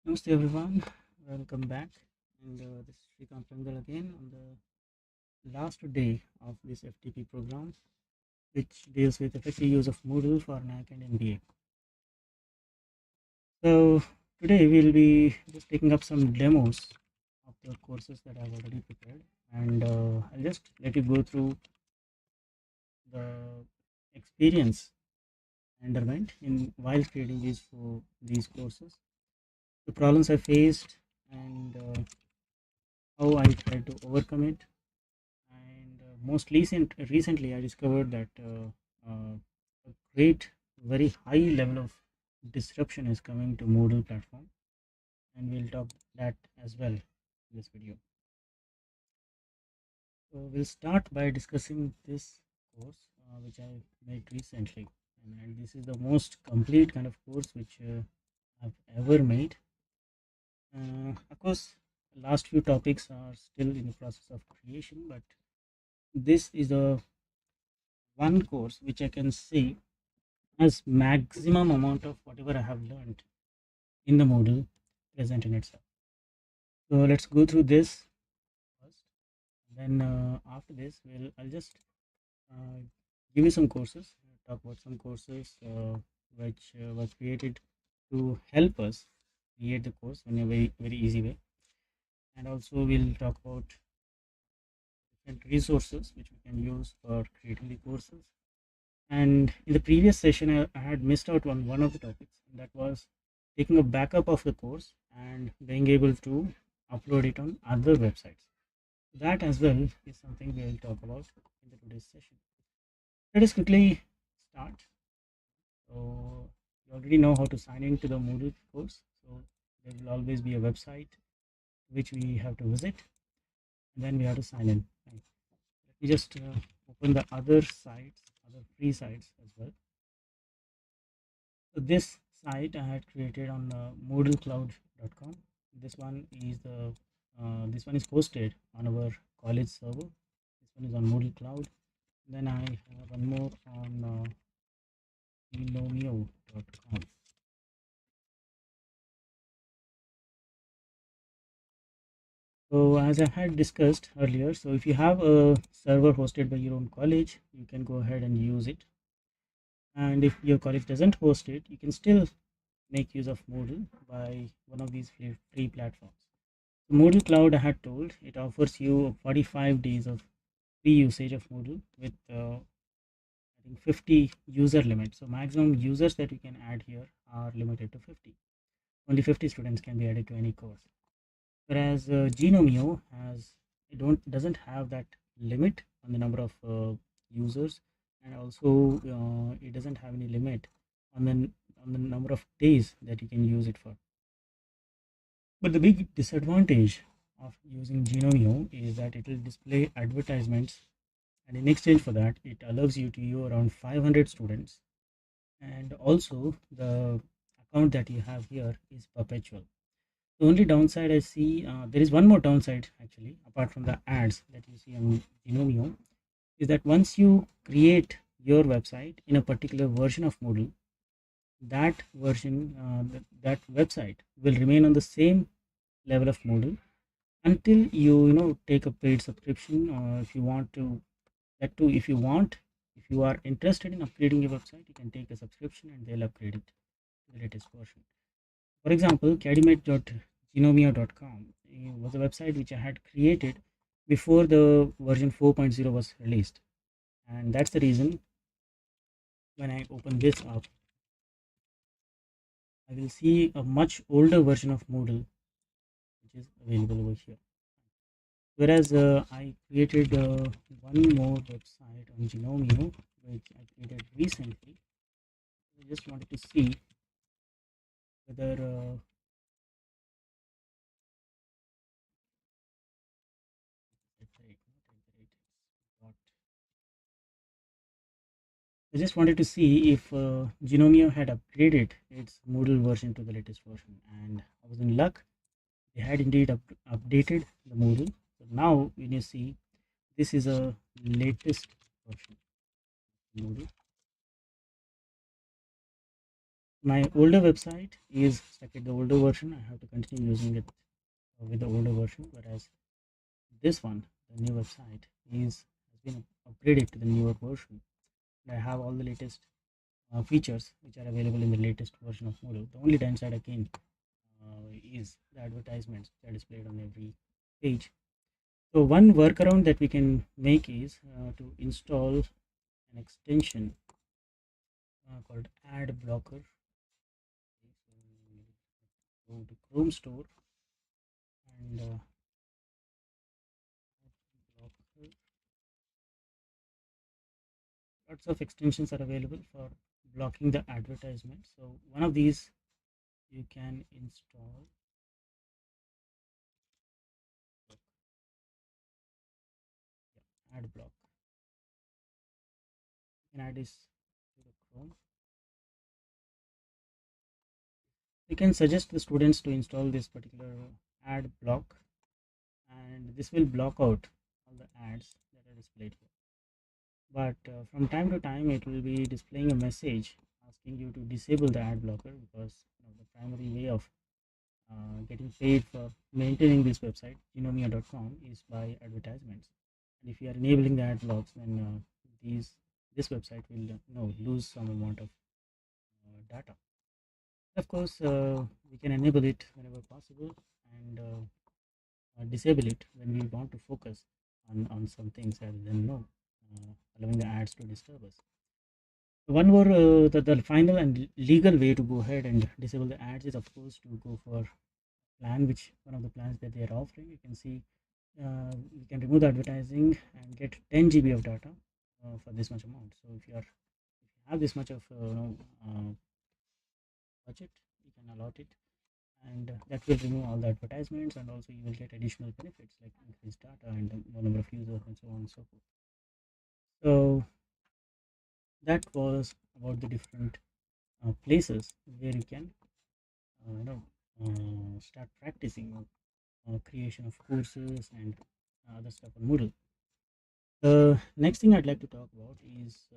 Namaste everyone, welcome back. And this is Srikanth Rangal again on the last day of this FDP program, which deals with effective use of Moodle for NAAC and MBA. So today we'll be just taking up some demos of the courses that I've already prepared, and I'll just let you go through the experience I underwent in while creating these courses, the problems I faced, and how I tried to overcome it. And recently I discovered that a great, very high level of disruption is coming to Moodle platform, and we'll talk that as well in this video. So we'll start by discussing this course which I made recently, and this is the most complete kind of course which I've ever made. Of course, last few topics are still in the process of creation, but this is the one course which I can say has maximum amount of whatever I have learned in the Moodle present in itself. So let's go through this first. Then after this, I'll just uh, give you some courses. Talk about some courses which were created to help us create the course in a very easy way. And also we'll talk about different resources which we can use for creating the courses. And in the previous session, I had missed out on one of the topics, and that was taking a backup of the course and being able to upload it on other websites. That as well is something we'll talk about in the today's session. Let us quickly start. So you already know how to sign into the Moodle course. So there will always be a website which we have to visit, and then we have to sign in. Right. Let me just open the other sites, other free sites as well. So this site I had created on moodlecloud.com. This one is hosted on our college server. This one is on Moodle Cloud. Then I have one more on Inomio.com. So as I had discussed earlier, so if you have a server hosted by your own college, you can go ahead and use it. And if your college doesn't host it, you can still make use of Moodle by one of these free platforms. Moodle Cloud, I had told, it offers you 45 days of free usage of Moodle with I think 50 user limit. So maximum users that you can add here are limited to 50. Only 50 students can be added to any course. Whereas Genomio doesn't have that limit on the number of users, and also it doesn't have any limit on the number of days that you can use it for. But the big disadvantage of using Genomio is that it will display advertisements, and in exchange for that, it allows you to view around 500 students. And also, the account that you have here is perpetual. The only downside I see, there is one more downside actually, apart from the ads that you see on Genomio, is that once you create your website in a particular version of Moodle, that version, that website will remain on the same level of Moodle until you take a paid subscription, or if you want to, that too, if you are interested in upgrading your website, you can take a subscription and they'll upgrade it to the latest version. For example, cadimate.genomia.com was a website which I had created before the version 4.0 was released, and that's the reason when I open this up, I will see a much older version of Moodle which is available over here. Whereas I created one more website on Genomio which I created recently. I just wanted to see whether I just wanted to see if Genomio had upgraded its Moodle version to the latest version, and I was in luck. They had indeed updated the Moodle. So now when you see, this is a latest version of Moodle. My older website is stuck at the older version. I have to continue using it with the older version, whereas this one, the new website, has been upgraded to the newer version. And I have all the latest features which are available in the latest version of Moodle. The only downside again is the advertisements that are displayed on every page. So one workaround that we can make is to install an extension called Ad Blocker. So go to Chrome Store and Blocker. Lots of extensions are available for blocking the advertisement. So one of these you can install. Ad block. You can add this to the Chrome. You can suggest the students to install this particular ad block, and this will block out all the ads that are displayed here. But from time to time it will be displaying a message asking you to disable the ad blocker, because the primary way of getting paid for maintaining this website genomia.com is by advertisements, and if you are enabling the ad blocks, then this website will lose some amount of data. Of course we can enable it whenever possible, and disable it when we want to focus on some things rather than allowing the ads to disturb us. One more the final and legal way to go ahead and disable the ads is of course to go for plan, which one of the plans that they are offering. You can see you can remove the advertising and get 10 GB of data for this much amount. So if you have this much of budget, you can allot it, and that will remove all the advertisements, and also you will get additional benefits like increased data and the number of users and so on and so forth. So that was about the different places where you can start practicing creation of courses and other stuff on Moodle. The next thing I'd like to talk about is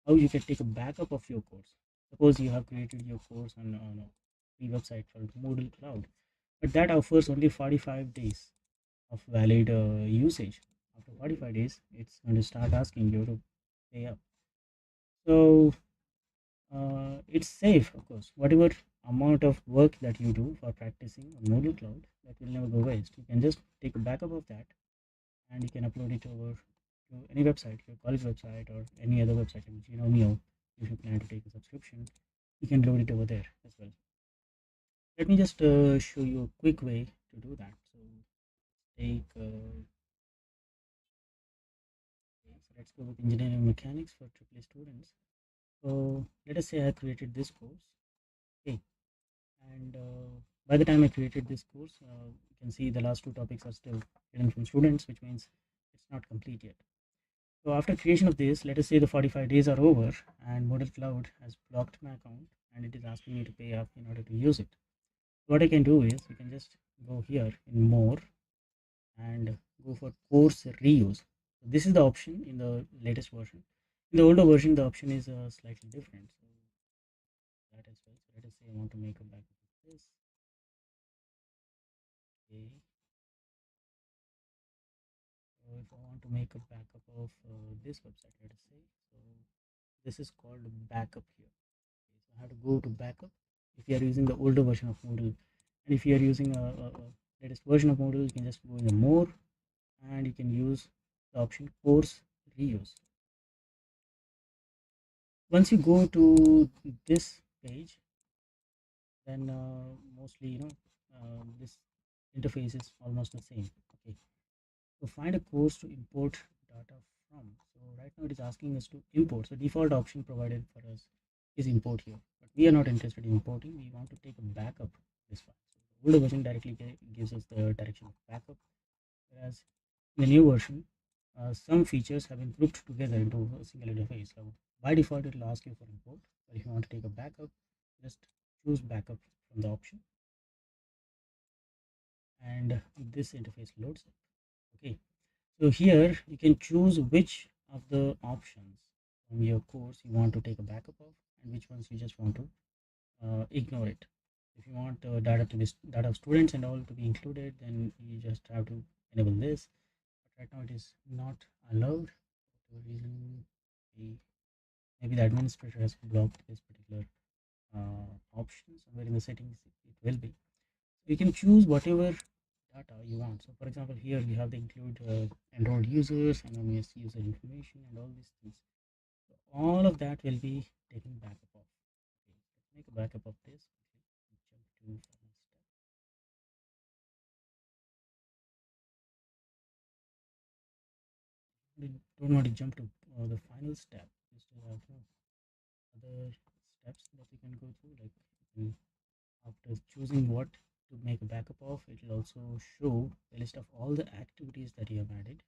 how you can take a backup of your course. Suppose you have created your course on a website called Moodle Cloud, but that offers only 45 days of valid usage. After 45 days, it's going to start asking you to pay up. So it's safe, of course. Whatever amount of work that you do for practicing on Moodle Cloud, that will never go waste. You can just take a backup of that, and you can upload it over to any website, your college website or any other website, which if you plan to take a subscription, you can load it over there as well. Let me just show you a quick way to do that. So take so let's go with engineering mechanics for AAA students. So let us say I created this course, okay, and by the time I created this course, you can see the last two topics are still hidden from students, which means it's not complete yet. So after creation of this, let us say the 45 days are over and Moodle Cloud has blocked my account and it is asking me to pay up in order to use it. What I can do is you can just go here in more and go for course reuse. So this is the option in the latest version. In the older version, the option is slightly different. So that as well. So let us say I want to make a backup of this. Okay. So if I want to make a backup of this website, let us say, so this is called backup here. Okay, so I have to go to backup if you are using the older version of Moodle, and if you are using a latest version of Moodle, you can just go in the more and you can use the option course reuse. Once you go to this page, then mostly this interface is almost the same. Okay, so find a course to import data from. So right now it is asking us to import. So default option provided for us is import here, but we are not interested in importing. We want to take a backup this file. So the older version directly gives us the direction of backup, whereas in the new version some features have been grouped together into a single interface. So by default it will ask you for import, but if you want to take a backup, just choose backup from the option, and this interface loads up. Okay, so here you can choose which of the options from your course you want to take a backup of and which ones you just want to ignore it. If you want data of students and all to be included, then you just have to enable this. But right now it is not allowed for whatever reason. Maybe the administrator has blocked this particular option somewhere in the settings. It will be. So you can choose whatever data you want. So for example, here we have the include enrolled users, anonymous user information, and all these things. So all of that will be taken backup of. Okay, let's make a backup of this. Jump to final step. We don't want to jump to the final step. We still have other steps that you can go through. Like after choosing what to make a backup of, it will also show a list of all the activities that you have added.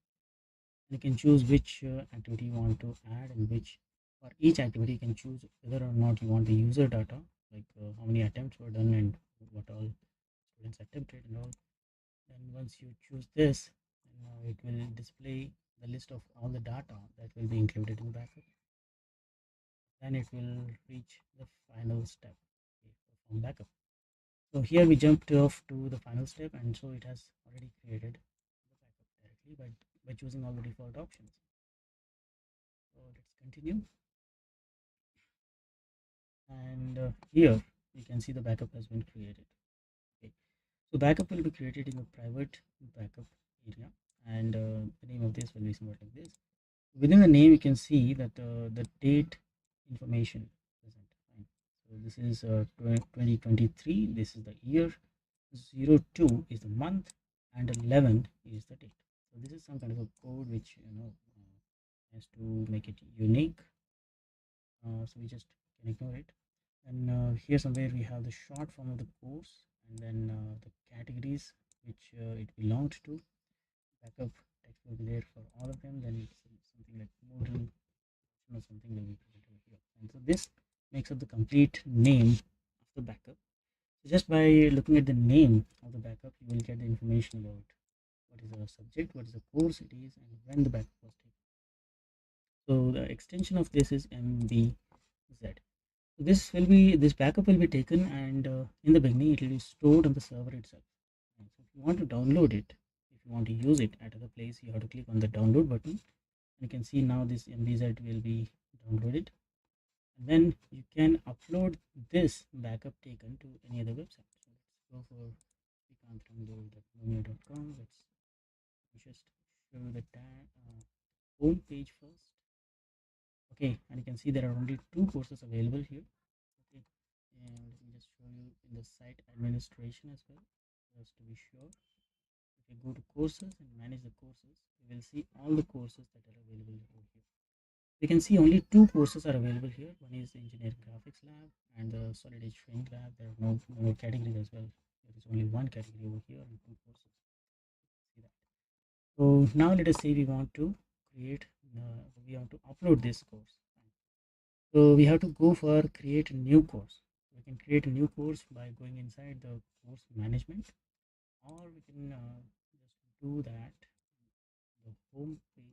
You can choose which activity you want to add, and which for each activity you can choose whether or not you want the user data, like how many attempts were done and what all students attempted and all. And once you choose this, it will display the list of all the data that will be included in the backup. Then it will reach the final step, okay, perform backup. So here we jumped off to the final step, and so it has already created the backup directly by choosing all the default options. So let's continue. And here you can see the backup has been created. Okay, so backup will be created in the private backup area, and the name of this will be somewhat like this. Within the name you can see that the date information present. Fine. So this is 2023, this is the year, 02 is the month, and 11 is the date. So this is some kind of a code which has to make it unique. So we just can ignore it. And here somewhere we have the short form of the course, and then the categories which it belonged to. Backup text will be there for all of them. Then something like Moodle or something will be presented here. And so this makes up the complete name of the backup. So just by looking at the name of the backup, you will get the information about what is the subject, what is the course it is, and when the backup was taken. So the extension of this is MBZ. This backup will be taken, and in the beginning it will be stored on the server itself. And so if you want to download it, if you want to use it at other place, you have to click on the download button. And you can see now this MBZ will be downloaded, and then you can upload this backup taken to any other website. So let's go for vikrantrango.lumia.com. Let's just show the home page first. Okay, and you can see there are only 2 courses available here. Okay, and let me just show you in the site administration as well, just to be sure. If you go to courses and manage the courses, you will see all the courses that are available over here. You can see only 2 courses are available here. One is the engineering graphics lab and the solid edge training lab. There are no more categories as well. There is only 1 category over here and 2 courses. See that. So now let us say we want to create we want to upload this course. So we have to go for create a new course. We can create a new course by going inside the course management, or we can just do that the home page.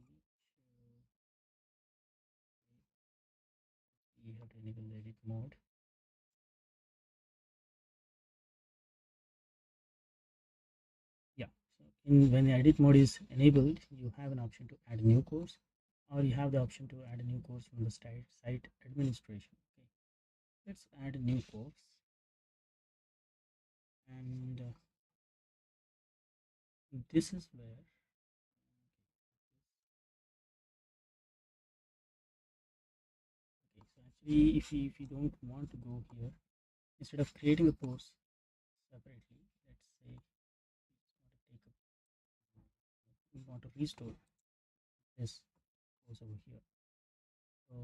We have to enable the edit mode. Yeah, so when the edit mode is enabled, you have an option to add a new course, or you have the option to add a new course from the site administration. Okay, let's add a new course, and this is where okay, so actually if you don't want to go here, instead of creating a course separately, let's say we want to restore this course over here. So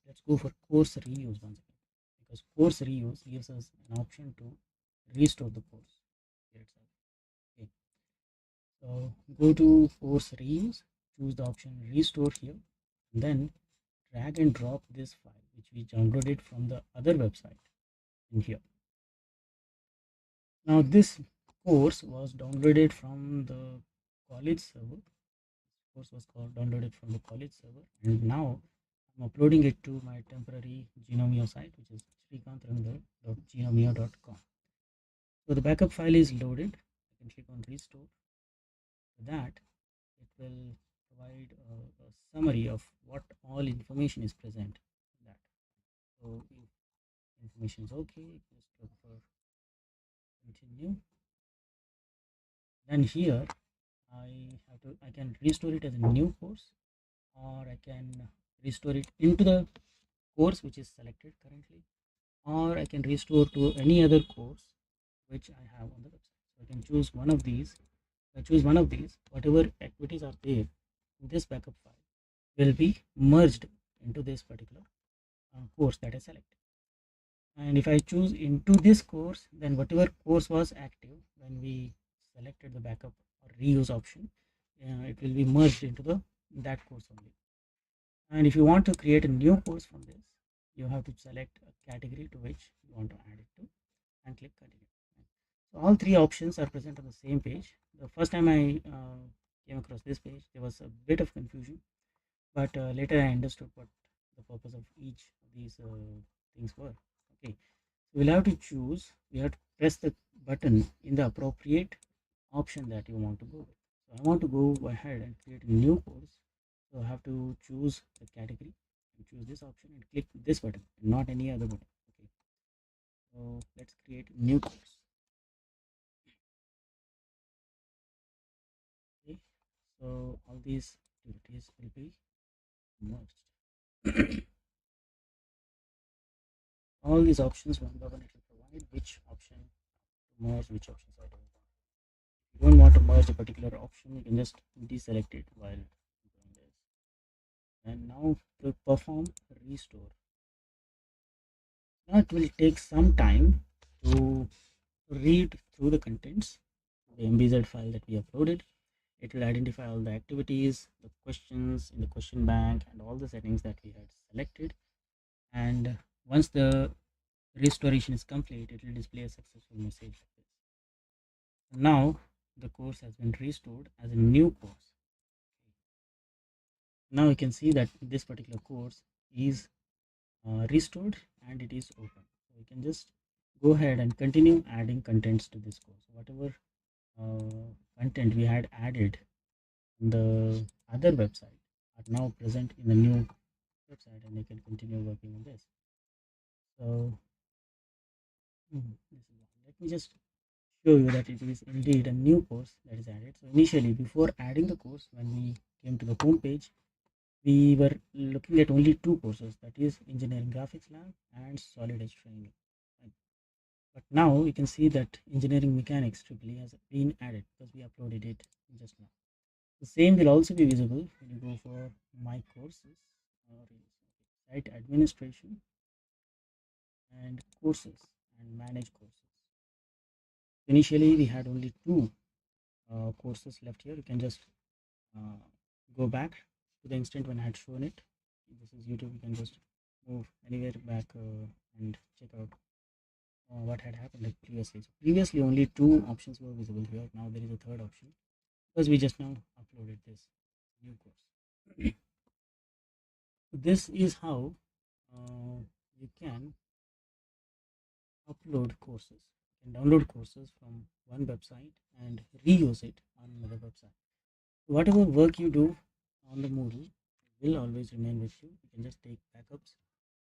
let's go for course reuse once again, because course reuse gives us an option to restore the course here itself. Okay, so go to course reuse, choose the option restore here, and then drag and drop this file which we downloaded from the other website in here. Now this course was downloaded from the college server. This course was downloaded from the college server, and now I'm uploading it to my temporary Genomio site, which is mio.com. So the backup file is loaded. I can click on restore. For that, it will provide a summary of what all information is present in that. So if information is okay, just look for continue. Then here I can restore it as a new course, or I can restore it into the course which is selected currently, or I can restore to any other course which I have on the website. So I can choose one of these. If I choose one of these, whatever activities are there in this backup file will be merged into this particular course that I select. And if I choose into this course, then whatever course was active when we selected the backup or reuse option, it will be merged into that course only. And if you want to create a new course from this, you have to select a category to which you want to add it to and click continue. So all three options are present on the same page. The first time I came across this page, there was a bit of confusion, but later I understood what the purpose of each of these things were. Okay, so we'll have to choose, we have to press the button in the appropriate option that you want to go with. So I want to go ahead and create a new course. So I have to choose the category and choose this option and click this button, not any other button. Okay, so let's create a new course. Okay, so all these activities will be merged. All these options one by one it will provide which option to merge, which options I don't want. If you don't want to merge a particular option, you can just deselect it while doing this. And now to perform restore. Now it will take some time to read through the contents, the MBZ file that we uploaded. It will identify all the activities, the questions in the question bank, and all the settings that we had selected. And once the restoration is complete, it will display a successful message like this. Now the course has been restored as a new course. Now you can see that this particular course is restored and it is open. So we can just go ahead and continue adding contents to this course. Whatever content we had added in the other website are now present in the new website, and they can continue working on this. So let me just show you that it is indeed a new course that is added. So initially, before adding the course, when we came to the home page, we were looking at only two courses, that is Engineering Graphics Lab and Solid Edge Training. But now you can see that Engineering Mechanics EEE has been added because we uploaded it just now. The same will also be visible when you go for My Courses or Site Administration and Courses and Manage Courses. Initially, we had only two courses left here. You can just go back to the instant when I had shown it. This is YouTube. You can just move anywhere back and check out what had happened like previously. So previously, only two options were visible here. Now there is a third option because we just now uploaded this new course. So this is how you can upload courses. You can download courses from one website and reuse it on another website. So whatever work you do on the Moodle will always remain with you. You can just take backups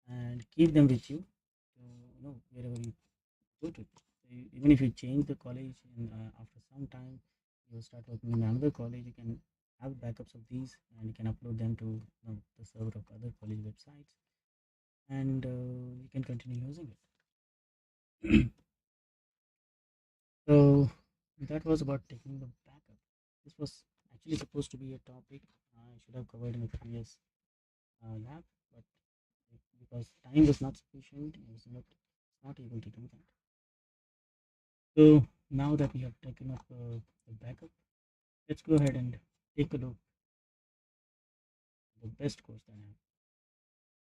and keep them with you, wherever you go to. So even if you change the college and after some time you start working in another college, you can have backups of these and you can upload them to the server of other college websites, and you can continue using it. So that was about taking the backup. This was actually supposed to be a topic I should have covered in the previous lab, but because time was not sufficient, I was not able to do that. So now that we have taken up the backup, let's go ahead and take a look at the best course that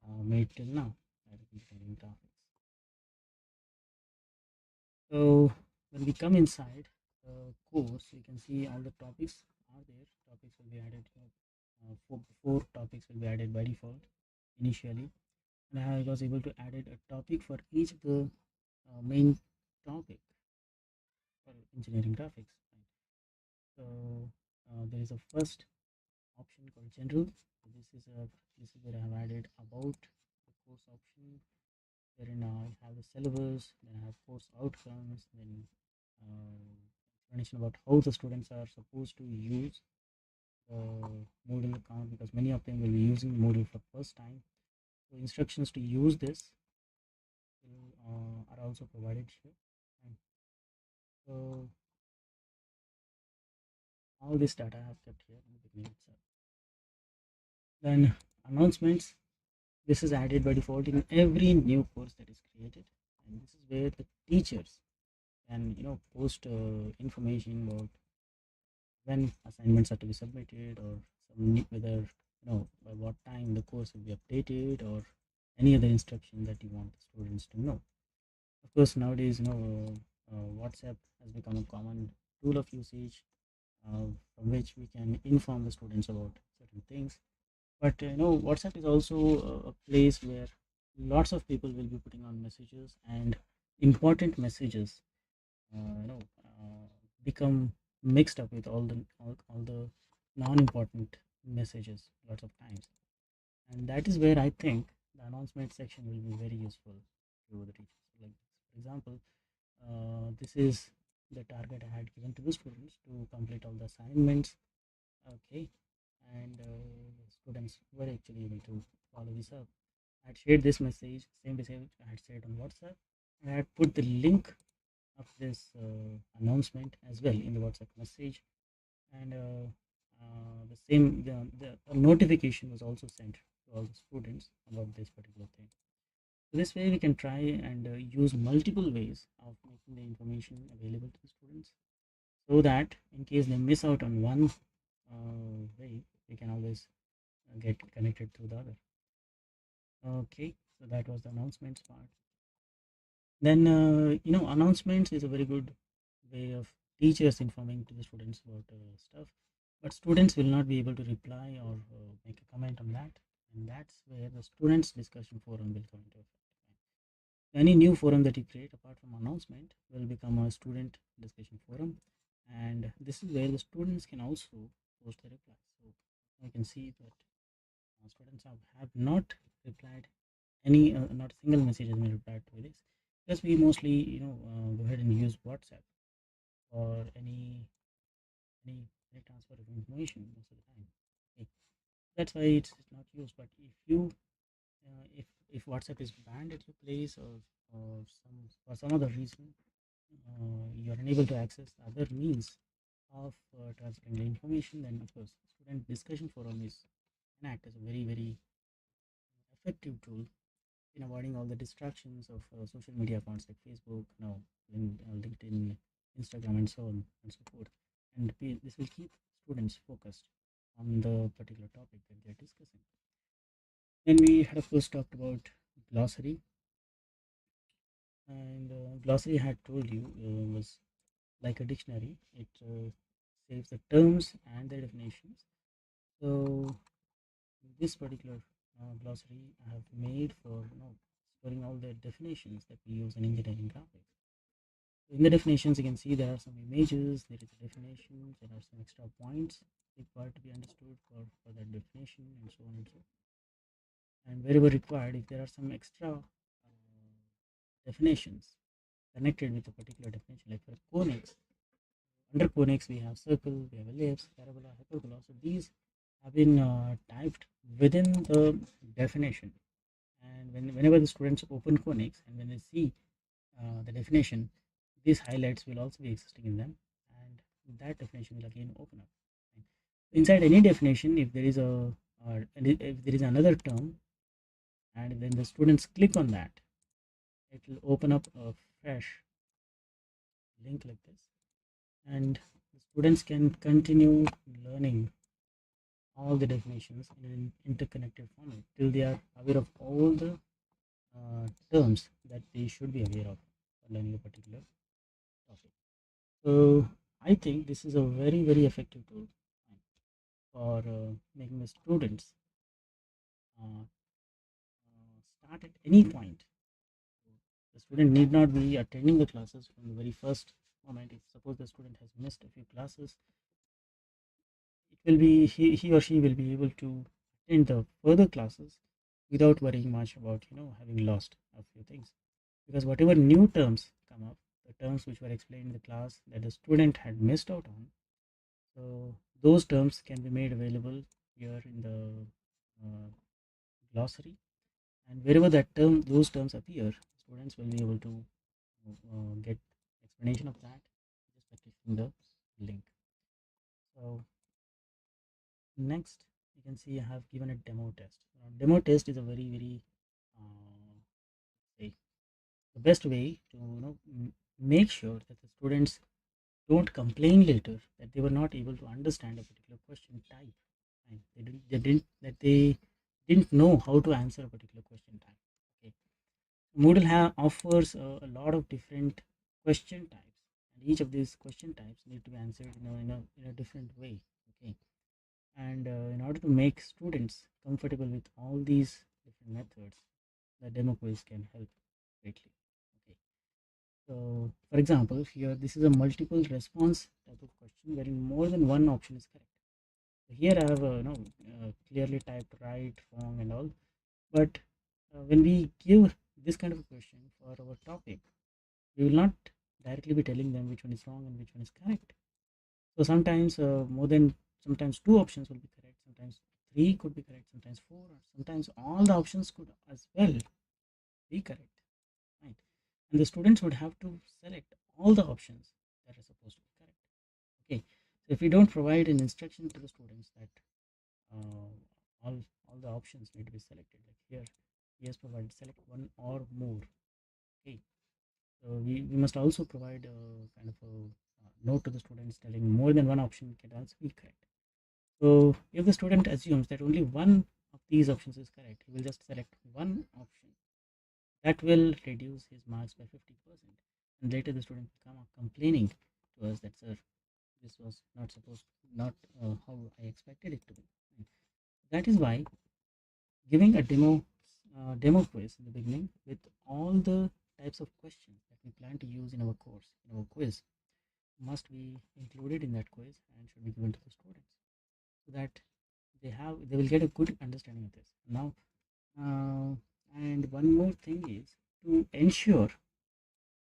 I have made till now, that is Engineering Graphics. So when we come inside the course, you can see all the topics are there. Topics will be added here. Four topics will be added by default initially, and I was able to add a topic for each of the main topic for engineering graphics. Right? So there is a first option called general. So this is where I have added about the course option, wherein I have the syllabus, then I have course outcomes, then explanation about how the students are supposed to use the Moodle account, because many of them will be using Moodle for first time. So instructions to use this are also provided here. And so all this data I have kept here in the beginning itself. Then announcements. This is added by default in every new course that is created, and this is where the teachers can post information about when assignments are to be submitted, or whether by what time the course will be updated, or any other instruction that you want the students to know. Of course, nowadays WhatsApp has become a common tool of usage, from which we can inform the students about certain things. But WhatsApp is also a place where lots of people will be putting on messages, and important messages become mixed up with all the non-important messages lots of times. And that is where I think the announcement section will be very useful to the teachers. Like, for example, this is the target I had given to the students to complete all the assignments. Okay, and students were actually able to follow this up. I had shared this message, same message I had shared on WhatsApp, and I had put the link of this announcement as well in the WhatsApp message, and the notification was also sent to all the students about this particular thing. So this way we can try and use multiple ways of making the information available to the students, so that in case they miss out on one way, they can always get connected to the other. Okay, so that was the announcements part. Then announcements is a very good way of teachers informing to the students about stuff, but students will not be able to reply or make a comment on that, and that's where the students discussion forum will come into effect. Any new forum that you create apart from announcement will become a student discussion forum, and this is where the students can also post their replies. So I can see that students have not replied any not a single message has been replied to this, because we mostly go ahead and use WhatsApp for any transfer of information most of the time. Okay. That's why it's not used. But if you if WhatsApp is banned at your place, or for some other reason you are unable to access other means of transferring the information, then of course student discussion forum is an act as a very effective tool in avoiding all the distractions of social media accounts like Facebook, now LinkedIn, Instagram, and so on and so forth. And this will keep students focused on the particular topic that they're discussing. Then we had of course talked about glossary, and glossary I had told you was like a dictionary. It saves the terms and the definitions. So this particular glossary I have made for storing all the definitions that we use in engineering graphics. In the definitions, you can see there are some images, there is a definition, there are some extra points required to be understood for that definition, and so on and so forth. And wherever required, if there are some extra definitions connected with a particular definition, like for conics, under conics we have circle, we have ellipse, parabola, hyperbola. So these have been typed within the definition, and whenever the students open conics and when they see the definition, these highlights will also be existing in them, and that definition will again open up. Right? Inside any definition, if there is if there is another term, and then the students click on that, it will open up a fresh link like this, and the students can continue learning all the definitions in an interconnected format till they are aware of all the terms that they should be aware of for learning a particular topic. So I think this is a very effective tool for making the students start at any point. The student need not be attending the classes from the very first moment. If suppose the student has missed a few classes, it will be he or she will be able to attend the further classes without worrying much about having lost a few things, because whatever new terms come up, the terms which were explained in the class that the student had missed out on, so those terms can be made available here in the glossary, and wherever those terms appear, students will be able to get explanation of that just by clicking the link. So next, you can see I have given a demo test. Demo test is a very say the best way to make sure that the students don't complain later that they were not able to understand a particular question type, and they didn't know how to answer a particular question type. Okay, Moodle offers a lot of different question types, and each of these question types need to be answered in a different way. Okay, and in order to make students comfortable with all these different methods, the demo quiz can help greatly. Okay, so for example, here this is a multiple response type of question wherein more than one option is correct. So here I have clearly typed right, wrong, and all, but when we give this kind of a question for our topic, we will not directly be telling them which one is wrong and which one is correct. So sometimes sometimes two options will be correct, sometimes three could be correct, sometimes four, or sometimes all the options could as well be correct, right? And the students would have to select all the options that are supposed to be correct. Okay, so if we don't provide an instruction to the students that uh, all the options need to be selected, like here he has provided select one or more. Okay, so we must also provide a kind of a note to the students telling more than one option can also be correct. So if the student assumes that only one of these options is correct, he will just select one option. That will reduce his marks by 50%. And later the student will come up complaining to us that, sir, this was not how I expected it to be. That is why giving a demo quiz in the beginning with all the types of questions that we plan to use in our course, in our quiz, must be included in that quiz and should be given to the students so that they will get a good understanding of this. Now, and one more thing is to ensure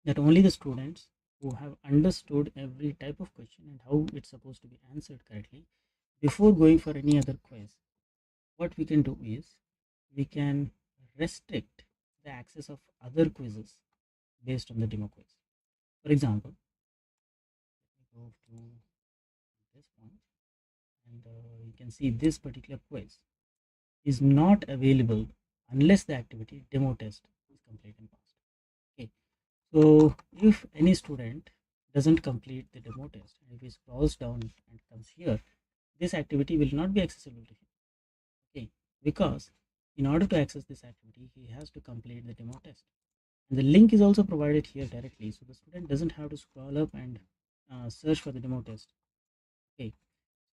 that only the students who have understood every type of question and how it's supposed to be answered correctly before going for any other quiz, what we can do is we can restrict the access of other quizzes based on the demo quiz. For example, let me go to this point, and you can see this particular quiz is not available unless the activity demo test is complete and passed. Okay, so if any student doesn't complete the demo test, and if he scrolls down and comes here, this activity will not be accessible to him. Okay, because in order to access this activity, he has to complete the demo test, and the link is also provided here directly, so the student doesn't have to scroll up and search for the demo test. Okay,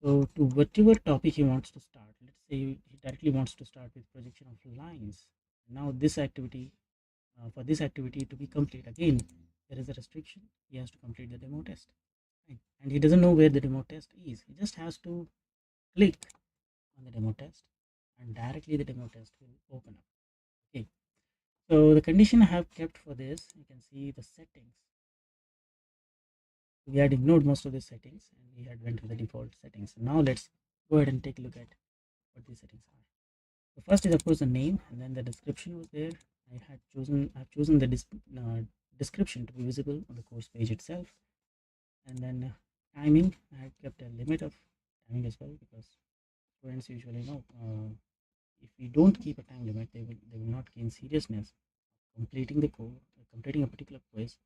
so to whatever topic he wants to start, let's say he directly wants to start with projection of lines. Now this activity, for this activity to be complete, again there is a restriction. He has to complete the demo test, right? And he doesn't know where the demo test is. He just has to click on the demo test and directly the demo test will open up. Okay, so the condition I have kept for this, you can see the settings. We had ignored most of the settings and we had went with the default settings. Now let's go ahead and take a look at what these settings are. So first is of course the name, and then the description was there. I've chosen the description to be visible on the course page itself, and then timing. I have kept a limit of timing as well, because students usually know if we don't keep a time limit, they will not gain seriousness of completing the course, completing a particular quiz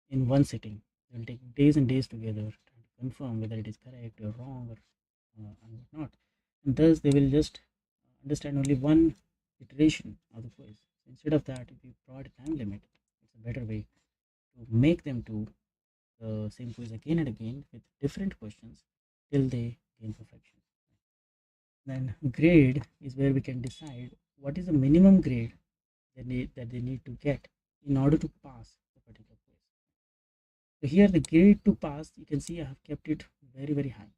in one sitting. They will take days and days together trying to confirm whether it is correct or wrong or and whatnot, and thus they will just understand only one iteration of the quiz. Instead of that, if you provide a time limit, it's a better way to make them do the same quiz again and again with different questions till they gain perfection. Then grade is where we can decide what is the minimum grade that they need to get in order to pass the particular quiz. So here the grade to pass, you can see I have kept it very, very high.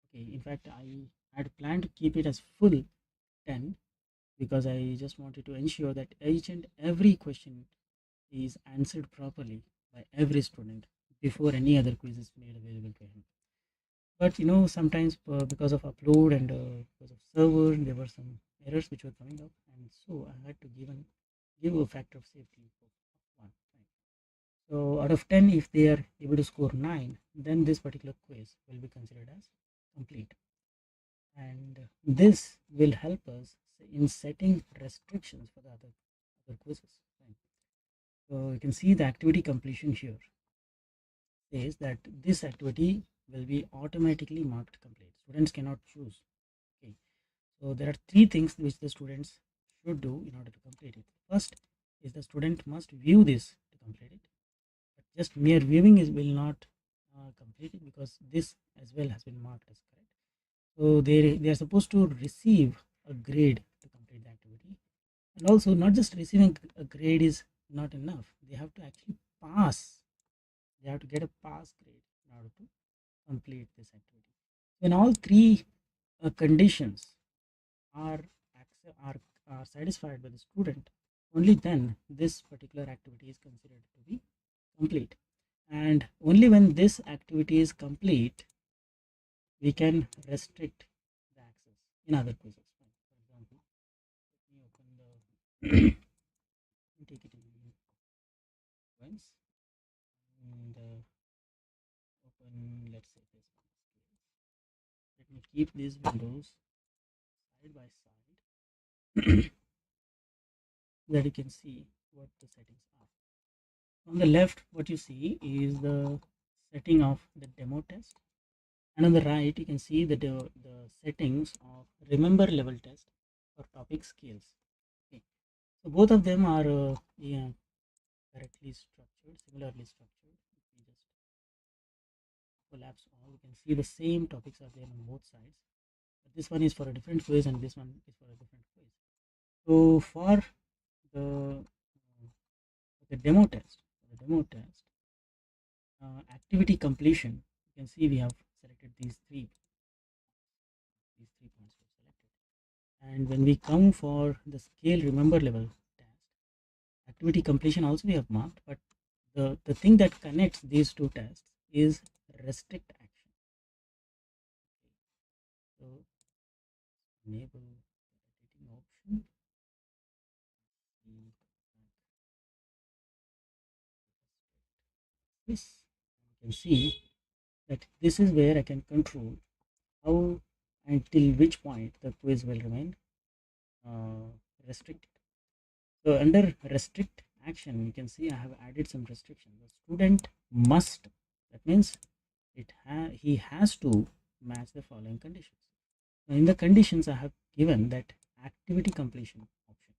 Okay, in fact, I had planned to keep it as full 10 because I just wanted to ensure that each and every question is answered properly by every student before any other quiz is made available to him. But sometimes because of upload and because of server, there were some errors which were coming up, and so I had to give a factor of safety of 1. Right? So out of 10, if they are able to score 9, then this particular quiz will be considered as complete, and this will help us in setting restrictions for the other quizzes. Right? So you can see the activity completion here says that this activity will be automatically marked complete. Students cannot choose. Okay, so there are 3 things which the students should do in order to complete it. First is the student must view this to complete it, but just mere viewing will not complete it, because this as well has been marked as correct. So they are supposed to receive a grade to complete the activity, and also not just receiving a grade is not enough. They have to actually pass. They have to get a pass grade in order to complete this activity. When all 3 conditions are, are are satisfied by the student, only then this particular activity is considered to be complete. And only when this activity is complete, we can restrict the access in other quizzes. For example, let me open the take it in once, and open, let's say, this one. Let me keep these windows side by side that you can see what the settings are. On the left, what you see is the setting of the demo test, and on the right you can see the settings of remember level test for topic scales. Okay, so both of them are yeah, correctly structured, similarly structured. If we just collapse all, you can see the same topics are there on both sides, but this one is for a different quiz and this one is for a different quiz. So for the activity completion, you can see we have selected these three points we have selected. And when we come for the scale remember level test, activity completion also we have marked, but the thing that connects these two tests is restrict action. So enable editing option. This, you can see that this is where I can control how and till which point the quiz will remain restricted. So under restrict action, you can see I have added some restrictions. The student must, that means he has to match the following conditions. Now in the conditions I have given that activity completion option.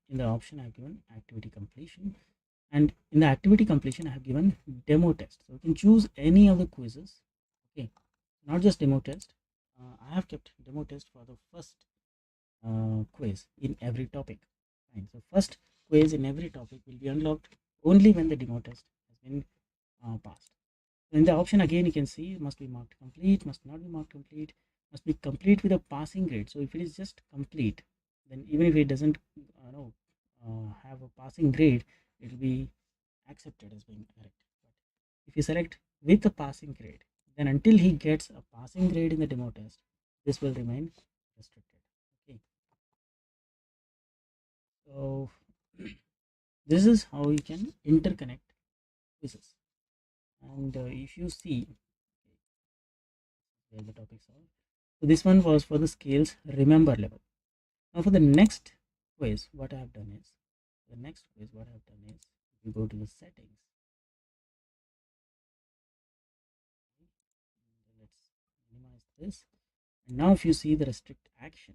In the option I have given activity completion, and in the activity completion I have given demo test. So you can choose any of the quizzes. Okay, not just demo test. I have kept demo test for the first quiz in every topic. Fine. So first quiz in every topic will be unlocked only when the demo test has been passed. So in the option again you can see must be marked complete, must not be marked complete, must be complete with a passing grade. So if it is just complete, then even if it doesn't have a passing grade, it will be accepted as being correct. But if you select with a passing grade, then until he gets a passing grade in the demo test, this will remain restricted. Okay, so this is how you can interconnect quizzes. And if you see where the topics are, so this one was for the scales remember level. Now for the next quiz, what I have done is if you go to the settings, let's minimize this, and now if you see the restrict action,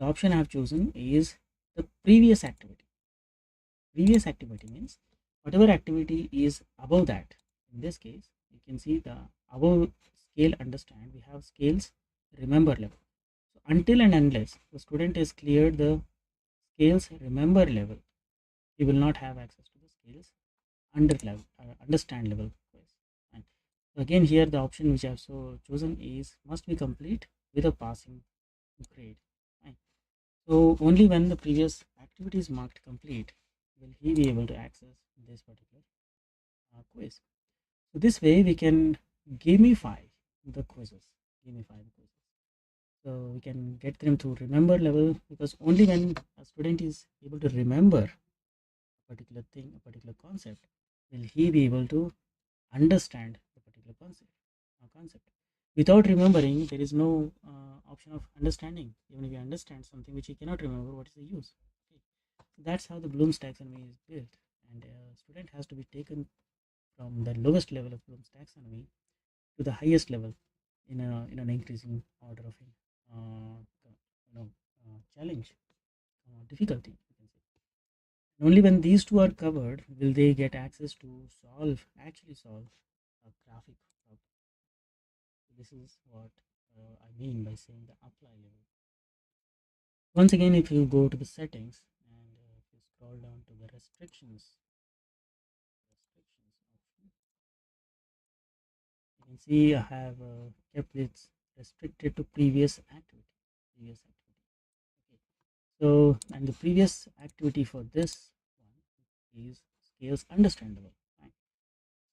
the option I have chosen is the previous activity. Previous activity means whatever activity is above that. In this case, you can see the above scale understand, we have scales remember level. So until and unless the student has cleared the scales remember level, he will not have access to the skills understand level quiz. And again, here the option which I have chosen is must be complete with a passing grade. Fine. So only when the previous activity is marked complete will he be able to access this particular quiz. So this way we can gamify the quizzes. Gamify the quizzes. So we can get them to remember level, because only when a student is able to remember a particular thing, a particular concept, will he be able to understand the particular concept. Without remembering, there is no option of understanding. Even if you understand something which you cannot remember, what is the use? Okay. So that's how the Bloom's taxonomy is built, and a student has to be taken from the lowest level of Bloom's taxonomy to the highest level in an increasing order of challenge, difficulty. You can say. And only when these two are covered will they get access to actually solve a graphic problem. So this is what I mean by saying the apply level. Once again, if you go to the settings and if you scroll down to the restrictions option, you can see I have kept it restricted to previous activity. Okay. So, and the previous activity for this one is scales understandable. Fine.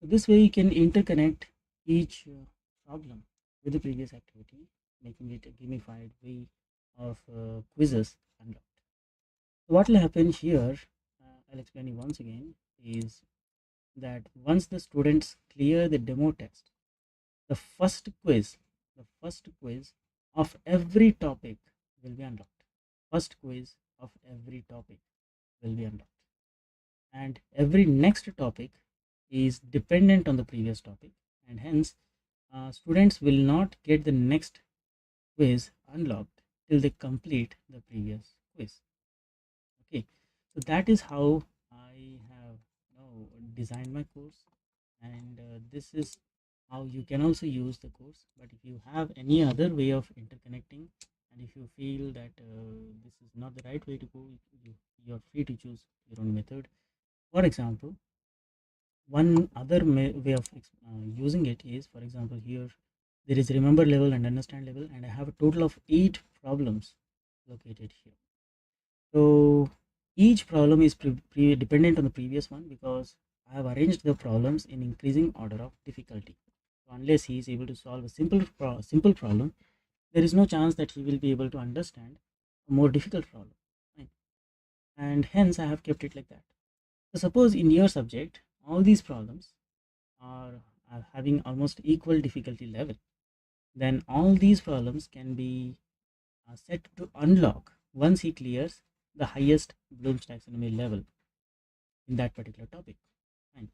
So this way you can interconnect each problem with the previous activity, making it a gamified way of quizzes unlocked. So what will happen here, I'll explain you once again, is that once the students clear the demo test, the first quiz of every topic will be unlocked. First quiz of every topic will be unlocked. And every next topic is dependent on the previous topic, and hence students will not get the next quiz unlocked till they complete the previous quiz. Okay, so that is how I have designed my course, and this is how you can also use the course. But if you have any other way of interconnecting, and if you feel that this is not the right way to go, you're free to choose your own method. For example, one other way of using it is, for example, here there is remember level and understand level, and I have a total of 8 problems located here. So each problem is dependent on the previous one, because I have arranged the problems in increasing order of difficulty. So unless he is able to solve a simple problem, there is no chance that he will be able to understand a more difficult problem. Right? And hence I have kept it like that. So suppose in your subject all these problems are having almost equal difficulty level, then all these problems can be set to unlock once he clears the highest Bloom's taxonomy level in that particular topic. Fine.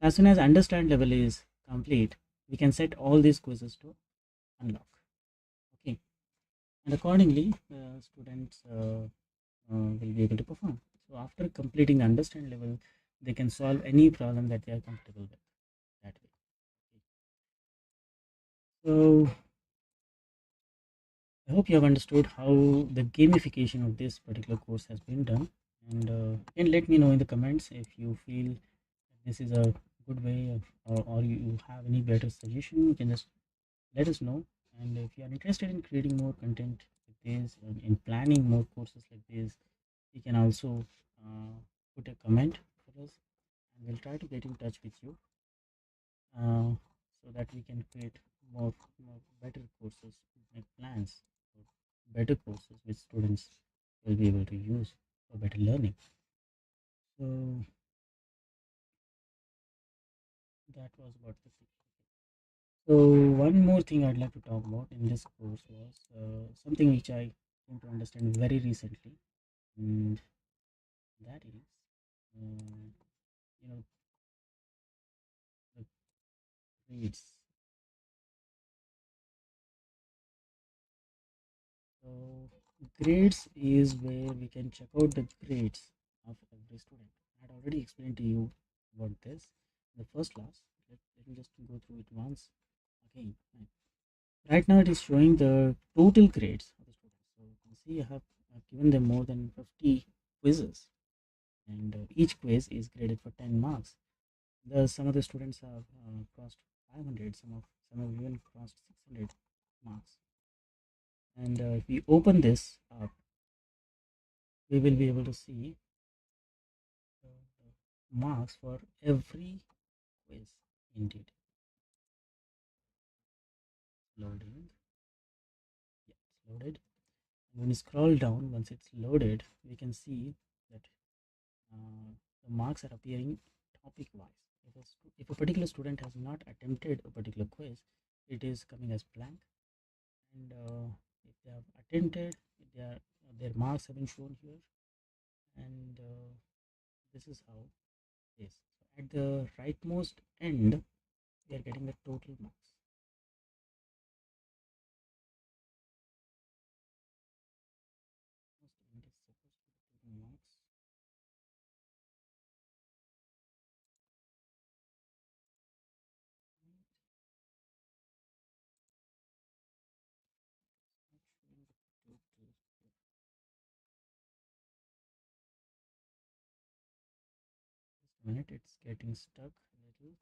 As soon as understand level is complete, we can set all these quizzes to unlock. Okay, and accordingly, students will be able to perform. So after completing the understand level, they can solve any problem that they are comfortable with that way. So I hope you have understood how the gamification of this particular course has been done, and let me know in the comments if you feel this is a good way of, or you have any better suggestion. You can just let us know. And if you are interested in creating more content like this and in planning more courses like this, you can also put a comment for us, and we'll try to get in touch with you so that we can create more better courses, make plans for better courses which students will be able to use for better learning. So that was about the thing. So one more thing I'd like to talk about in this course was something which I came to understand very recently, and that is, uh, you know, the grades. So grades is where we can check out the grades of every student. I had already explained to you about this in the first class. Let me just go through it once again. Right now it is showing the total grades of the students. So you can see I have given them more than 50 quizzes. and each quiz is graded for 10 marks. Some of the students have crossed 500, some have even crossed 600 marks. And if we open this up, we will be able to see the marks for every quiz. Indeed, loading. Yeah, it's loaded. And when you scroll down, once it's loaded, we can see that the marks are appearing topic wise. If a particular student has not attempted a particular quiz, it is coming as blank. And if they have attempted, their marks have been shown here. And this is how it is. So at the rightmost end, we are getting the total marks. Most end is supposed to be the total marks. Not showing the total. Just a minute, it's getting stuck a little.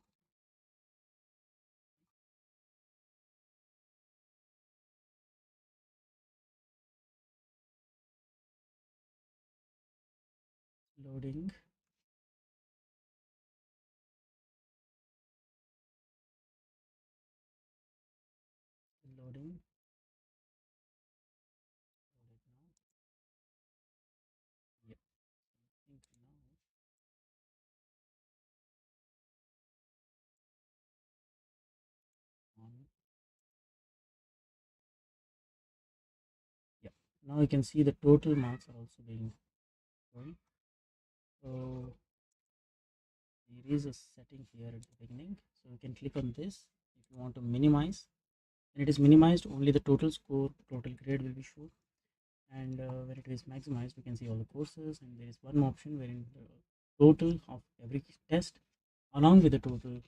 Loading. Loading. Loaded now. Yep. I think now on. Yep. Now you can see the total marks are also being shown. So there is a setting here at the beginning. So you can click on this if you want to minimize. When it is minimized, only the total score, total grade will be shown. And when it is maximized, we can see all the courses, and there is one option wherein the total of every test along with the total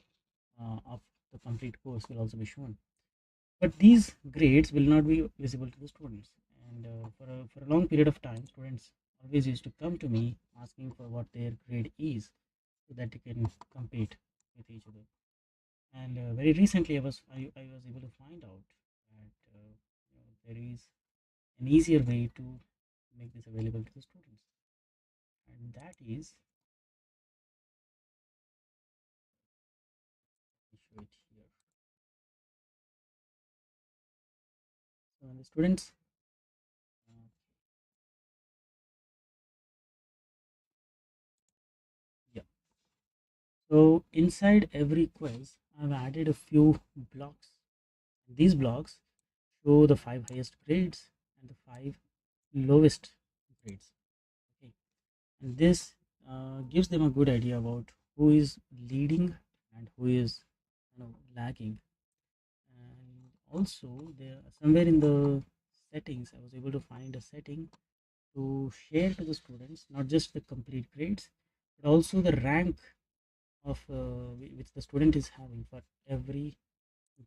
of the complete course will also be shown. But these grades will not be visible to the students, and for a long period of time, students always used to come to me asking for what their grade is so that they can compete with each other. And very recently I was able to find out that there is an easier way to make this available to the students, and that is, let me show it here. So when the students uh, yeah, so inside every quiz I've added a few blocks. These blocks show the 5 highest grades and the 5 lowest grades. Okay, and this gives them a good idea about who is leading and who is lagging. And also there somewhere in the settings I was able to find a setting to share to the students not just the complete grades but also the rank of which the student is having for every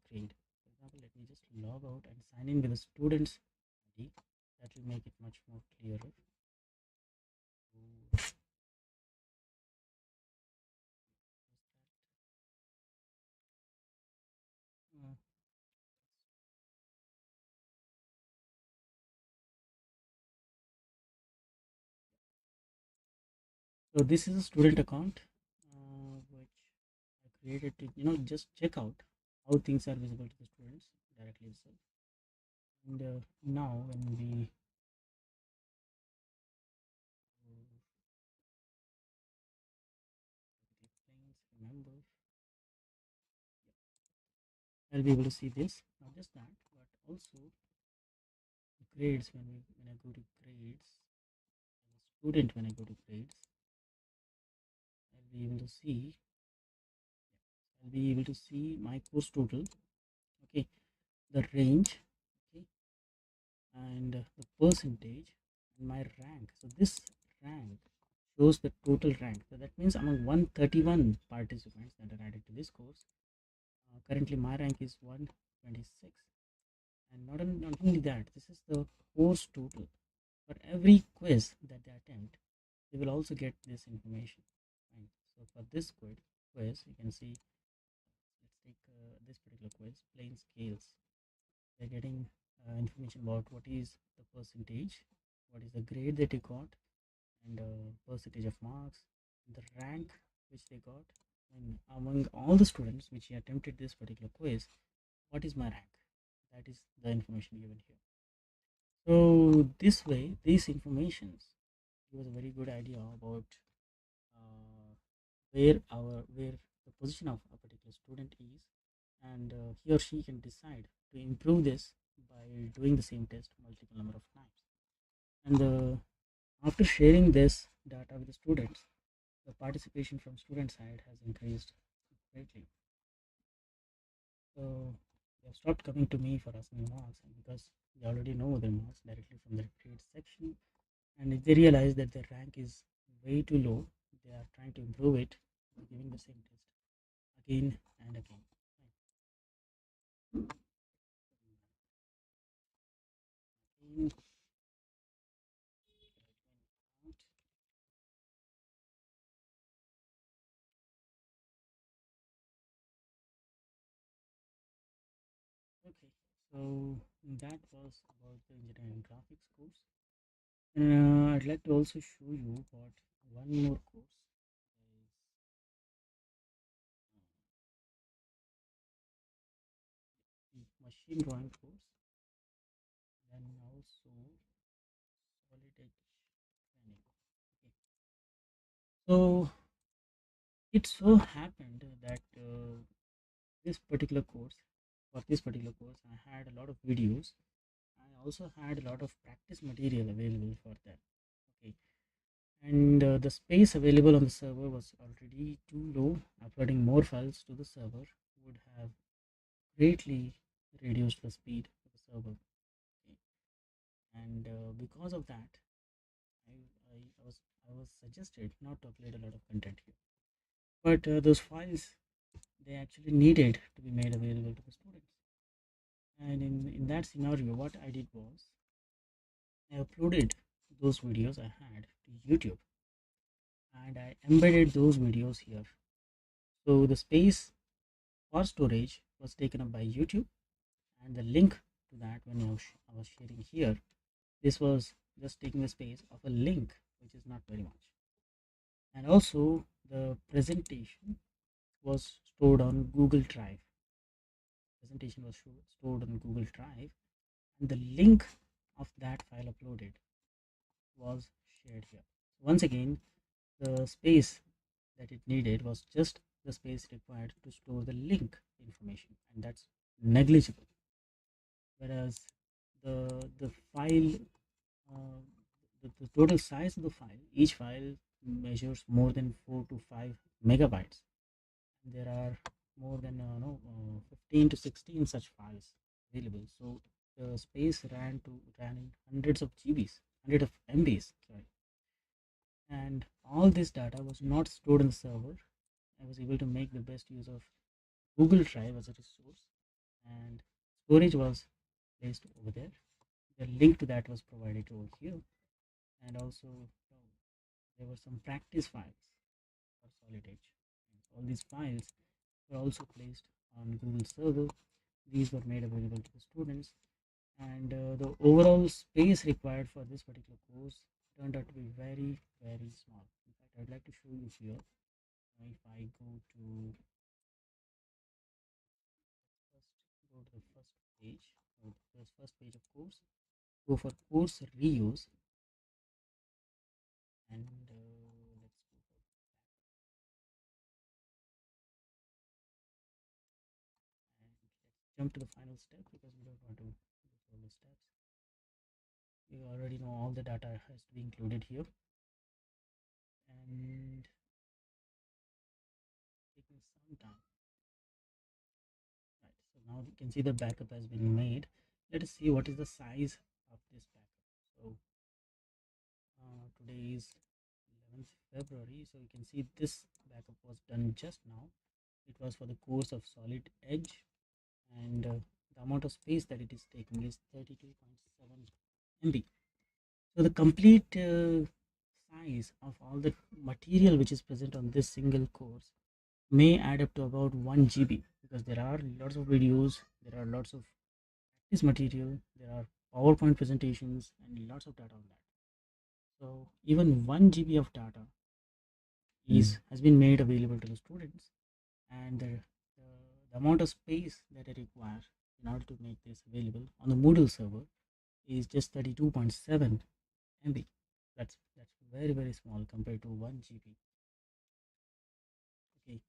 grade. For example, let me just log out and sign in with the students ID. That will make it much more clearer. Uh, so this is a student account which I created to just check out how things are visible to the students directly itself. And now when we things remember, I'll be able to see this. Not just that, but also the grades. When I go to grades as a student, when I go to grades, I'll be able to see I'll be able to see my course total, okay, the range, okay, and the percentage and my rank. So this rank shows the total rank. So that means among 131 participants that are added to this course, currently my rank is 126. And not only that, this is the course total for every quiz that they attempt. they will also get this information. Right. So for this quiz, you can see, let's take this particular quiz, plain scales. They're getting information about what is the percentage, what is the grade that they got, and percentage of marks, the rank which they got, and among all the students which attempted this particular quiz, what is my rank? That is the information given here. So this way, these informations give us a very good idea about uh, where the position of a particular student is, and he or she can decide to improve this by doing the same test multiple number of times. And after sharing this data with the students, the participation from student side has increased greatly. So they have stopped coming to me for asking marks, and because they already know their marks directly from the grade section, and if they realize that their rank is way too low, they are trying to improve it by giving the same test again and again. Again, okay, so that was about the engineering graphics course. And I'd like to also show you about one more course, is the machine drawing course, then also solid edge training. Okay. So it so happened that this particular course, for this particular course, I had a lot of videos. I also had a lot of practice material available for that. Okay, and the space available on the server was already too low. Uploading more files to the server would have greatly reduced the speed of the server. Okay. And because of that, I, I, I was I was suggested not to upload a lot of content here. But those files, they actually needed to be made available to the students. And in that scenario, what I did was I uploaded those videos I had to YouTube, and I embedded those videos here. So the space for storage was taken up by YouTube, and the link to that, when I was sharing here, this was just taking the space of a link, which is not very much. And also the presentation was stored on Google Drive. Presentation was stored on Google Drive, and the link of that file uploaded was shared here. Once again, the space that it needed was just the space required to store the link information, and that's negligible. Whereas the file, uh, the total size of the file, each file measures more than 4 to 5 megabytes. There are more than 15 to 16 such files available. So the space ran in hundreds of GBs, hundred of MBs, sorry. And all this data was not stored in the server. I was able to make the best use of Google Drive as a resource, and storage was placed over there. The link to that was provided over here, and also there were some practice files for Solid Edge. All these files were also placed on Google server. These were made available to the students, and the overall space required for this particular course turned out to be very, very small. In fact, I'd like to show you here. If I go to the first page, or the first page of course, go for course reuse, and let's go for, and let's jump to the final step, because we don't want to go through all the steps. You already know all the data has to be included here, and taking some time. Right, so now you can see the backup has been made. Let us see what is the size of this backup. So today is 11th February, so you can see this backup was done just now. It was for the course of Solid Edge, and the amount of space that it is taking is 32.7 MB. So the complete size of all the material which is present on this single course may add up to about 1 GB, because there are lots of videos, there are lots of practice material, there are PowerPoint presentations, and lots of data on that. So even 1 GB of data has been made available to the students, and the amount of space that I require in order to make this available on the Moodle server is just 32.7 MB. That's very small compared to 1 GB. Okay,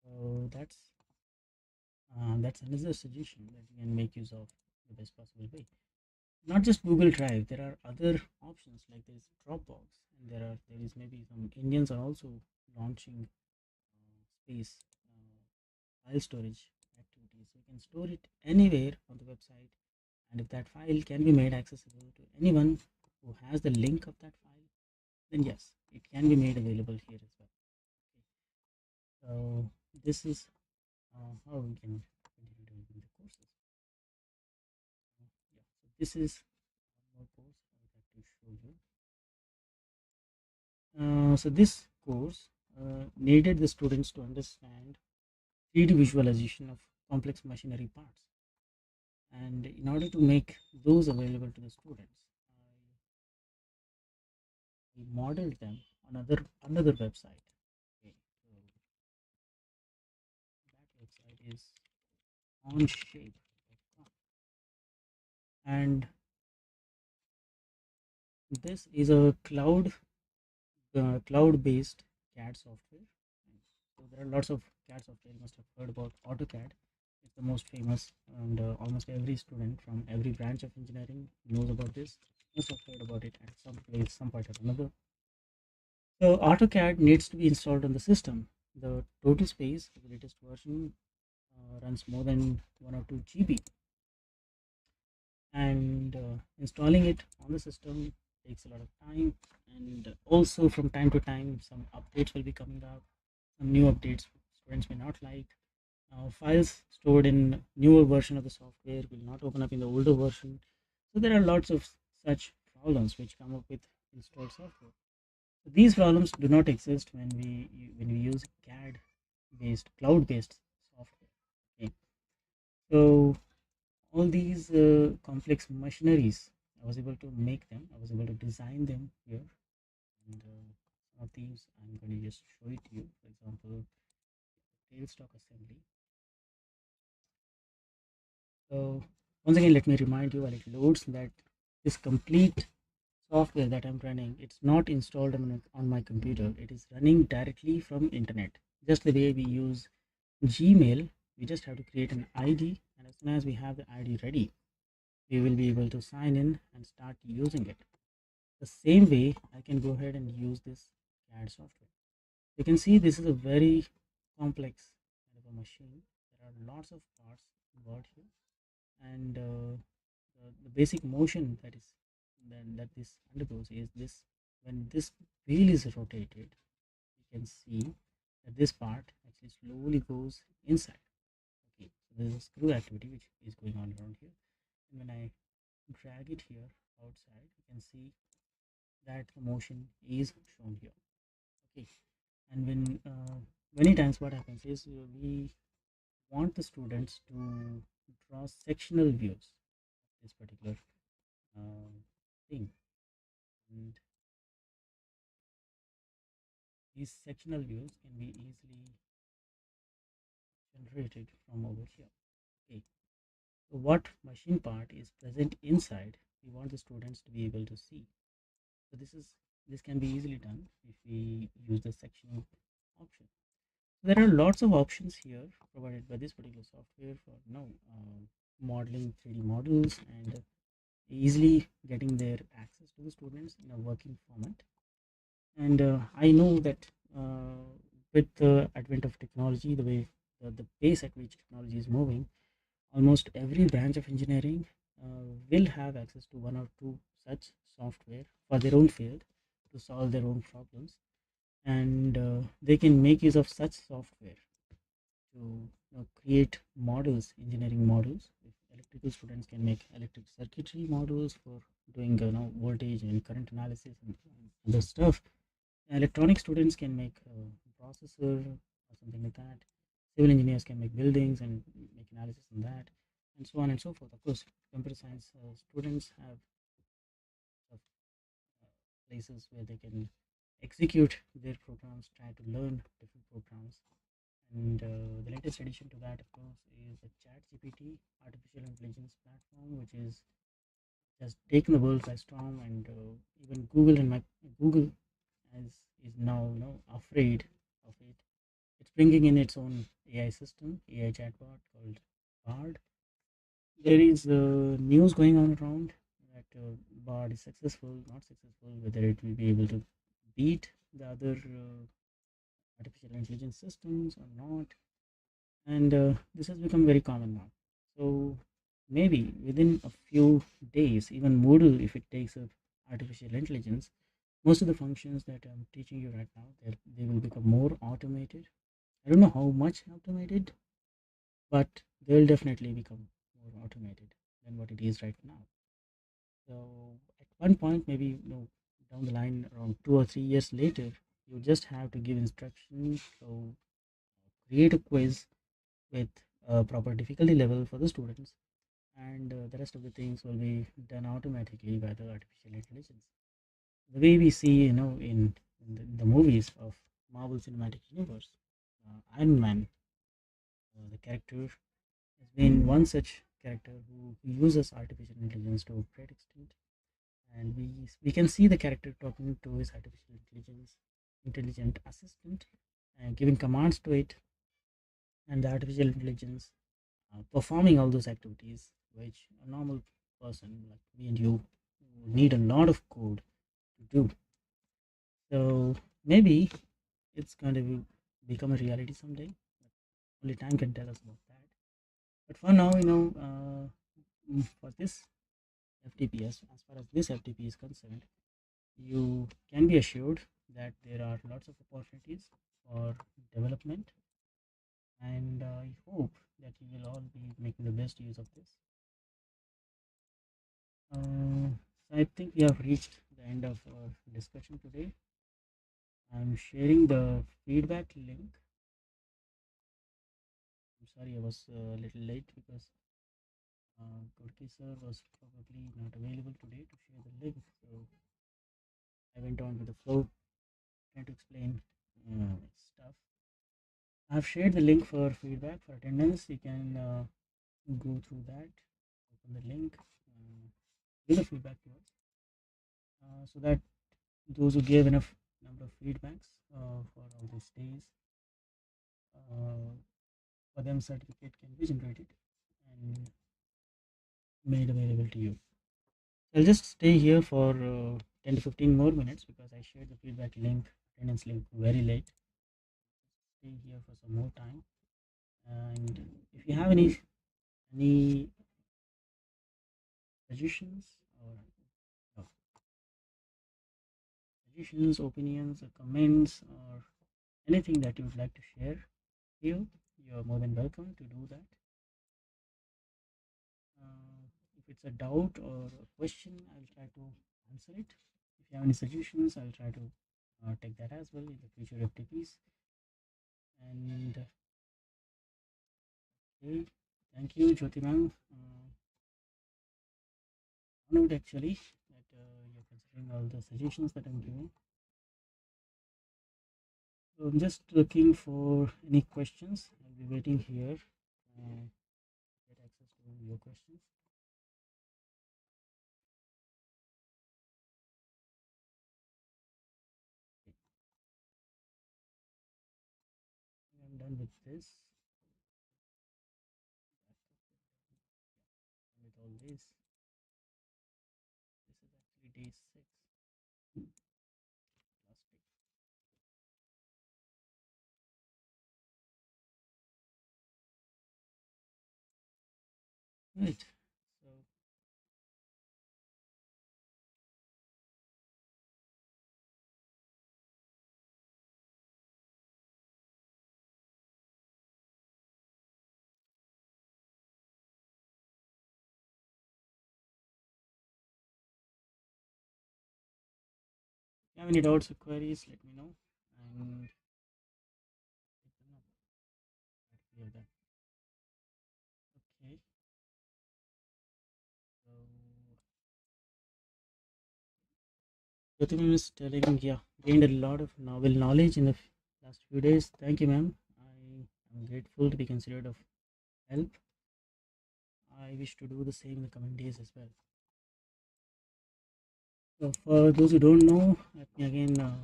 so that's another suggestion that you can make use of the best possible way. Not just Google Drive, there are other options, like there is Dropbox, and there is maybe some Indians are also launching space file storage activities. So you can store it anywhere on the website, and if that file can be made accessible to anyone who has the link of that file, then yes, it can be made available here as well. Okay. So this is how we can continue doing the courses. Yeah, so this is one more course I would like to show you. So this course needed the students to understand 3D visualization of complex machinery parts, and in order to make those available to the students, I modeled them on another website. Okay, so that website is onshape.com, and this is a cloud-based CAD software. So there are lots of CAD software. You must have heard about AutoCAD. It's the most famous, and almost every student from every branch of engineering knows about this. Must have heard about it at some place, some point or another. So AutoCAD needs to be installed on the system. The total space of the latest version runs more than 1 or 2 GB, and installing it on the system takes a lot of time, and also from time to time some updates will be coming up, some new updates students may not like. Files stored in newer version of the software will not open up in the older version. So there are lots of such problems which come up with installed software. So these problems do not exist when we use CAD based cloud based software. Okay. So all these complex machineries, I was able to make them, I was able to design them here, and some of these I'm going to just show it to you. For example, tailstock assembly. So once again, let me remind you while it loads that this complete software that I'm running, it's not installed on my computer. It is running directly from internet. Just the way we use Gmail, we just have to create an ID, and as soon as we have the ID ready, we will be able to sign in and start using it. The same way, I can go ahead and use this CAD software. You can see this is a very complex kind of a machine. There are lots of parts involved here, and the basic motion that this undergoes is this: when this wheel is rotated, you can see that this part actually slowly goes inside. Okay, so there is a screw activity which is going on around here, and when I drag it here outside, you can see that the motion is shown here. Okay, and when many times what happens is we want the students to draw sectional views of this particular uh, thing, and these sectional views can be easily generated from over here. Okay, so what machine part is present inside, we want the students to be able to see. So this can be easily done if we use the section option. There are lots of options here provided by this particular software for now modeling 3D models and easily getting their access to the students in a working format. And I know that with the advent of technology, the way the pace at which technology is moving, almost every branch of engineering will have access to one or two such software for their own field to solve their own problems, and they can make use of such software to create models, engineering models. If electrical students can make electric circuitry models for doing voltage and current analysis and other stuff. Electronic students can make processor or something like that. Civil engineers can make buildings and make analysis on that, and so on and so forth. Of course, computer science students have uh, places where they can execute their programs, try to learn different programs. And the latest addition to that, of course, is the ChatGPT artificial intelligence platform, which is just taken the world by storm. And even Google is now afraid of it. It's bringing in its own AI system, AI chatbot called Bard. There is news going on around that Bard is successful, not successful, whether it will be able to beat the other artificial intelligence systems or not. And this has become very common now. So maybe within a few days, even Moodle, if it takes up artificial intelligence, most of the functions that I'm teaching you right now, they will become more automated. I don't know how much automated, but they'll definitely become more automated than what it is right now. So at one point, maybe down the line, around 2 or 3 years later, you just have to give instructions. So create a quiz with a proper difficulty level for the students, and the rest of the things will be done automatically by the artificial intelligence. The way we see, in the movies of Marvel Cinematic Universe, Iron Man, the character has been one such character who uses artificial intelligence to a great extent, and we can see the character talking to his artificial intelligent assistant and giving commands to it, and the artificial intelligence performing all those activities which a normal person like me and you need a lot of code to do. So maybe it's going to become a reality someday. Only time can tell us about that. But for now, for this FTPs, as far as this FTP is concerned, you can be assured that there are lots of opportunities for development, and I hope that you will all be making the best use of this. So I think we have reached the end of our discussion today. I'm sharing the feedback link. I'm sorry I was a little late because Gorky sir was probably not available today to share the link. So I went on with the flow trying to explain stuff. I've shared the link for feedback for attendance. You can go through that, open the link, give the feedback to us so that those who gave enough number of feedbacks for all these days, uh, for them certificate can be generated and made available to you. I'll just stay here for 10 to 15 more minutes because I shared the feedback link, attendance link very late. Stay here for some more time. And if you have any suggestions or no, suggestions, opinions, or comments, or anything that you would like to share here, you're more than welcome to do that. If it's a doubt or a question, I'll try to answer it. If you have any suggestions, I'll try to take that as well in the future FTPs. And okay, thank you, Jyoti ma'am. Honored actually that you're considering all the suggestions that I'm giving. So I'm just looking for any questions. I'll be waiting here to get access to your questions. I'm done with this. Done with all this. This is actually day 6. Last day. Right. So have any doubts or queries, let me know. And clear that. Okay. So Jyoti is telling, yeah, gained a lot of novel knowledge in the last few days. Thank you, ma'am. I am grateful to be considered of help. I wish to do the same in the coming days as well. So for those who don't know, let me again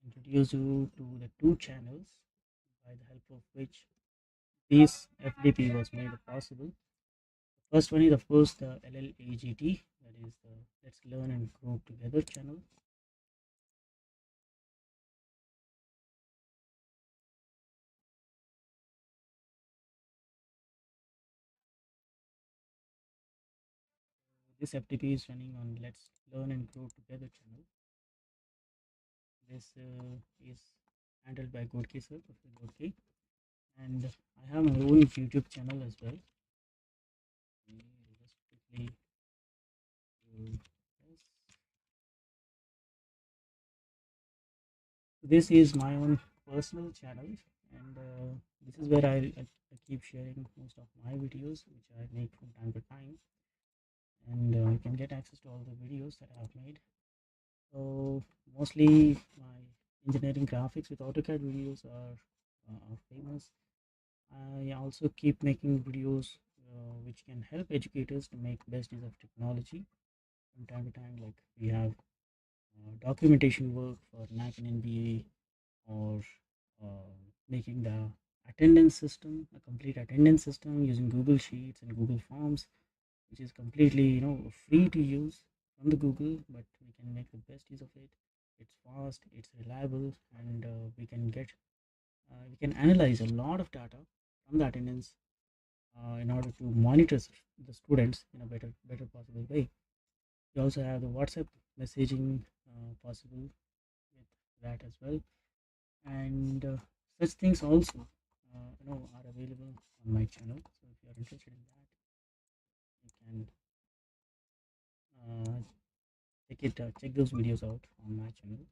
introduce you to the two channels by the help of which this FDP was made possible. The first one is of course the LLAGT, that is the Let's Learn and Grow Together channel. This FDP is running on Let's Learn and Grow Together channel. This is handled by Godke sir, Professor Godke, and I have my own YouTube channel as well. Just quickly do this. This is my own personal channel, and this is where I keep sharing most of my videos, which I make from time to time, and you can get access to all the videos that I have made. So mostly my engineering graphics with AutoCAD videos are famous. I also keep making videos which can help educators to make best use of technology from time to time. Like we have documentation work for NAAC and NBA, or making the attendance system, a complete attendance system using Google Sheets and Google Forms, which is completely free to use from the Google, but we can make the best use of it. It's fast, it's reliable, and we can analyze a lot of data from the attendance in order to monitor the students in a better possible way. We also have the WhatsApp messaging possible with that as well, and such things also are available on my channel. So if you are interested in that, you can check those videos out on my channel.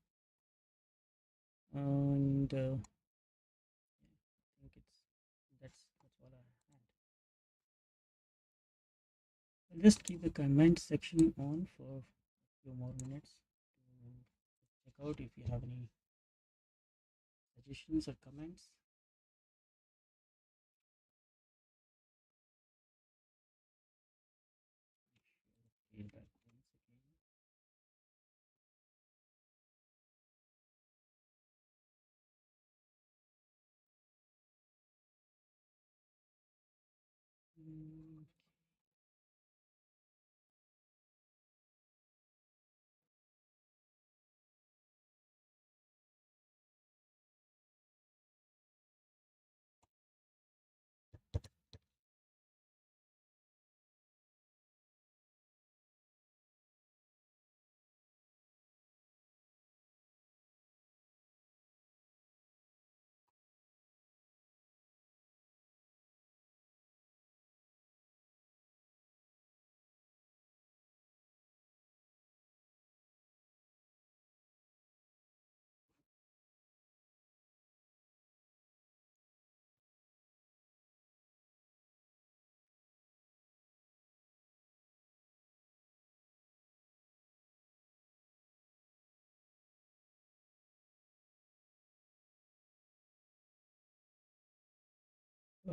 And I think that's all I had. I'll just keep the comment section on for a few more minutes to check out if you have any suggestions or comments. Feedback once again.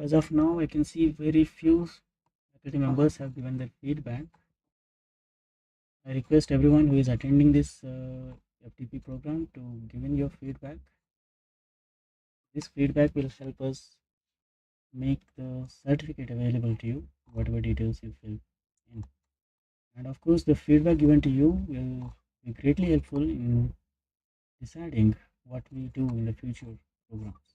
As of now, I can see very few faculty members have given their feedback. I request everyone who is attending this FDP program to give in your feedback. This feedback will help us make the certificate available to you, whatever details you fill in. And of course, the feedback given to you will be greatly helpful in deciding what we do in the future programs.